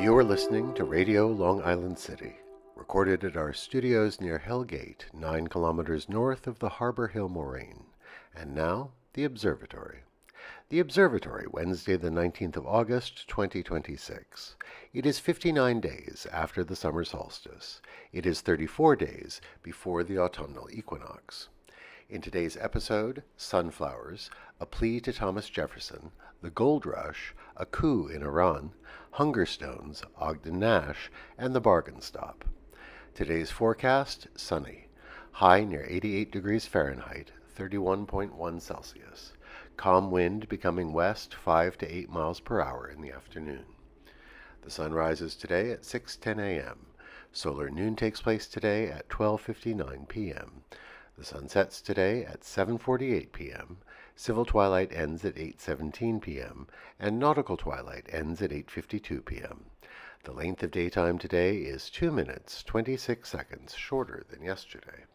You are listening to Radio Long Island City, recorded at our studios near Hell Gate, 9 kilometers north of the Harbor Hill Moraine. And now, the Observatory. The Observatory, Wednesday the 19th of August, 2026. It is 59 days after the summer solstice. It is 34 days before the autumnal equinox. In today's episode, sunflowers, a plea to Thomas Jefferson, the gold rush, a coup in Iran, hunger stones, Ogden Nash, and the bargain stop. Today's forecast, sunny. High near 88 degrees Fahrenheit, 31.1 Celsius. Calm wind becoming west 5 to 8 miles per hour in the afternoon. The sun rises today at 6:10 a.m. Solar noon takes place today at 12:59 p.m. The sun sets today at 7:48 p.m., civil twilight ends at 8:17 p.m., and nautical twilight ends at 8:52 p.m. The length of daytime today is 2 minutes, 26 seconds shorter than yesterday.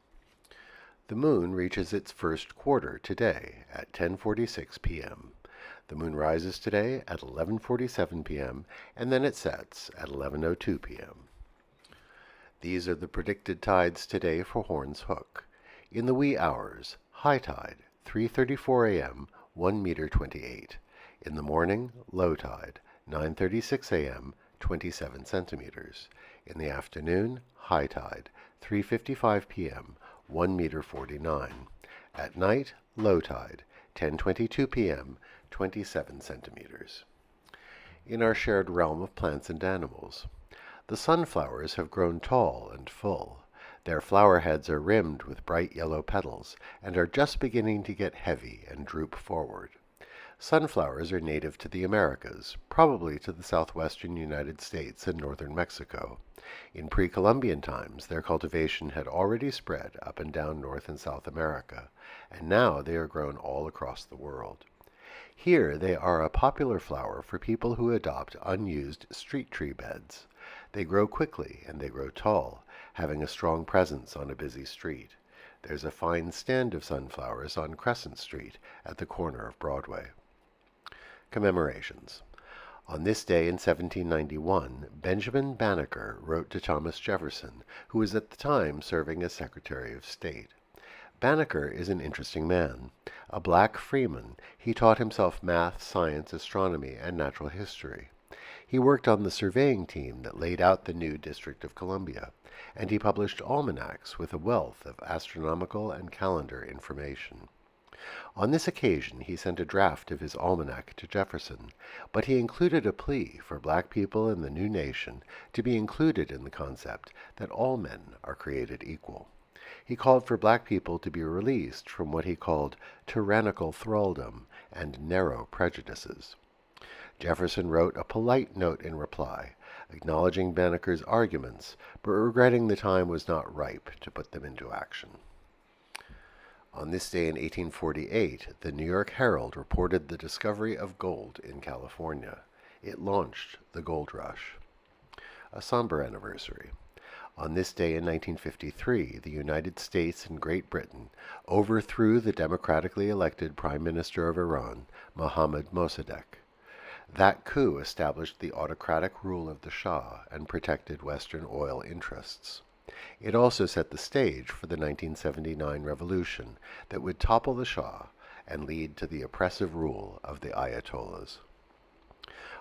The moon reaches its first quarter today at 10:46 p.m. The moon rises today at 11:47 p.m., and then it sets at 11:02 p.m. These are the predicted tides today for Horns Hook. In the wee hours, high tide, 3:34 a.m., 1 meter 28. In the morning, low tide, 9:36 a.m., 27 centimeters. In the afternoon, high tide, 3:55 p.m., 1 meter 49. At night, low tide, 10:22 p.m., 27 centimeters. In our shared realm of plants and animals, the sunflowers have grown tall and full. Their flower heads are rimmed with bright yellow petals and are just beginning to get heavy and droop forward. Sunflowers are native to the Americas, probably to the southwestern United States and northern Mexico. In pre-Columbian times, their cultivation had already spread up and down North and South America, and now they are grown all across the world. Here they are a popular flower for people who adopt unused street tree beds. They grow quickly and they grow tall, having a strong presence on a busy street. There's a fine stand of sunflowers on Crescent Street at the corner of Broadway. Commemorations. On this day in 1791, Benjamin Banneker wrote to Thomas Jefferson, who was at the time serving as Secretary of State. Banneker is an interesting man. A black freeman, he taught himself math, science, astronomy, and natural history. He worked on the surveying team that laid out the new District of Columbia, and he published almanacs with a wealth of astronomical and calendar information. On this occasion he sent a draft of his almanac to Jefferson, but he included a plea for black people in the new nation to be included in the concept that all men are created equal. He called for black people to be released from what he called tyrannical thraldom and narrow prejudices. Jefferson wrote a polite note in reply, acknowledging Banneker's arguments, but regretting the time was not ripe to put them into action. On this day in 1848, the New York Herald reported the discovery of gold in California. It launched the gold rush. A somber anniversary. On this day in 1953, the United States and Great Britain overthrew the democratically elected Prime Minister of Iran, Mohammad Mossadegh. That coup established the autocratic rule of the Shah and protected Western oil interests. It also set the stage for the 1979 revolution that would topple the Shah and lead to the oppressive rule of the Ayatollahs.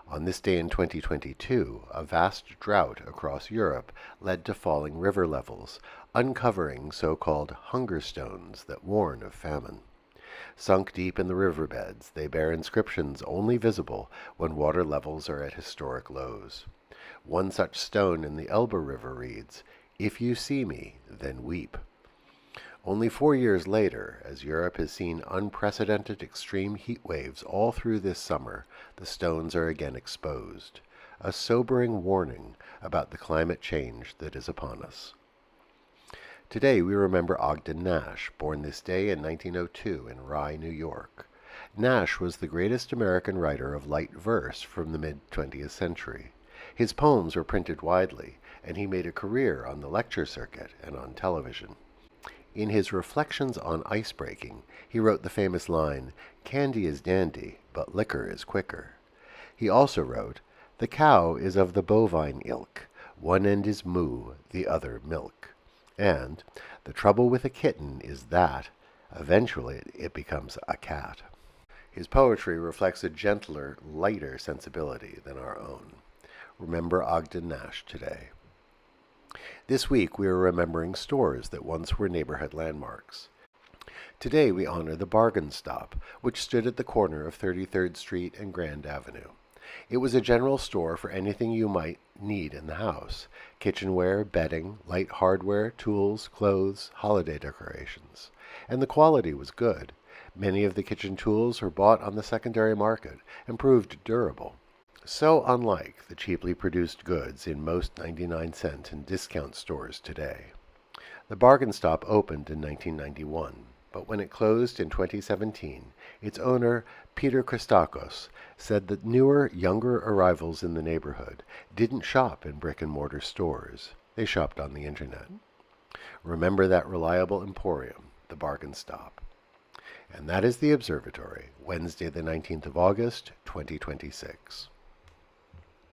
On this day in 2022, a vast drought across Europe led to falling river levels, uncovering so-called hunger stones that warn of famine. Sunk deep in the riverbeds, they bear inscriptions only visible when water levels are at historic lows. One such stone in the Elbe River reads, "If you see me, then weep." Only 4 years later, as Europe has seen unprecedented extreme heat waves all through this summer, the stones are again exposed, a sobering warning about the climate change that is upon us. Today we remember Ogden Nash, born this day in 1902 in Rye, New York. Nash was the greatest American writer of light verse from the mid-20th century. His poems were printed widely, and he made a career on the lecture circuit and on television. In his Reflections on Ice Breaking, he wrote the famous line, "Candy is dandy, but liquor is quicker." He also wrote, The cow is of the bovine ilk. One end is moo, the other milk. And the trouble with a kitten is that eventually it becomes a cat. His poetry reflects a gentler, lighter sensibility than our own. Remember Ogden Nash today. This week we are remembering stores that once were neighborhood landmarks. Today we honor the Bargain Stop, which stood at the corner of 33rd Street and Grand Avenue. It was a general store for anything you might need in the house: kitchenware, bedding, light hardware, tools, clothes, holiday decorations. And the quality was good. Many of the kitchen tools were bought on the secondary market and proved durable. So unlike the cheaply produced goods in most 99-cent and discount stores today. The Bargain Stop opened in 1991, but when it closed in 2017, its owner, Peter Christakos, said that newer, younger arrivals in the neighborhood didn't shop in brick-and-mortar stores. They shopped on the internet. Remember that reliable emporium, the Bargain Stop. And that is the Observatory, Wednesday the 19th of August, 2026.